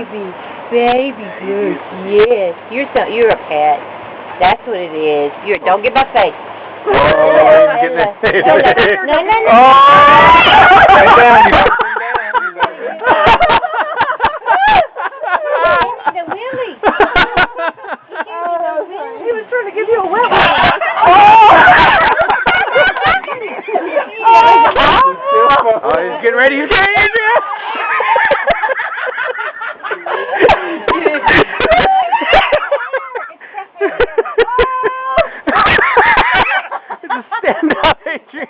baby. Baby Bruce. Yes. You're a pet. That's what it is. Don't get my face. Oh, he's getting it. No. Oh! The Willie. He was trying to give you a wet one. Oh, he's getting ready. He's ready. Just stand up, Adrian.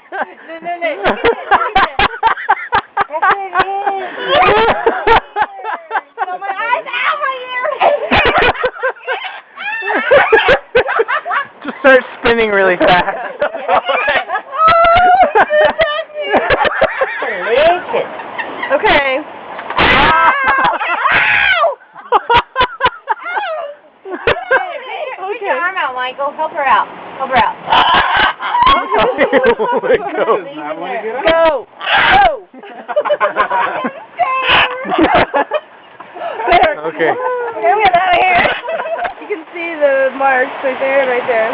No. That's what it is. Oh, my eyes. Ow, my ears. Just start spinning really fast. Delicious. Okay. Put your arm out, Michael. Help her out. Oh my God. Go. There. Okay. Okay, we get out of here. You can see the marks right there and right there.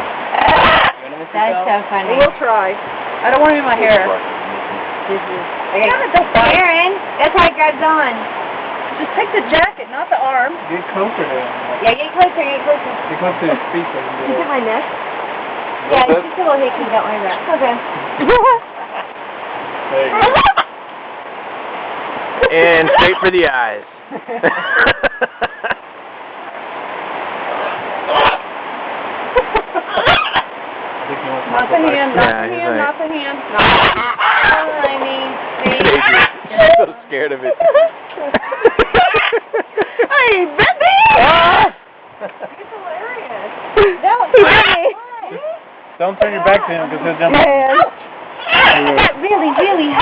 That's so funny. We'll try. I don't want it in my hair. Aaron, that's how it grabs on. Just take the jacket, not the arm. Get closer to him. Yeah, get closer. Get close to his feet so you Is it my neck? Yeah, it's just a little hickey, don't worry about it. Okay. There you go. And straight for the eyes. Not the hand, Yeah, not the hand, he's not the hand. I mean, see? She's so scared of it. Hey, baby! It's hilarious. That was funny. Don't turn your back to him because he'll jump. Man. That really hurt.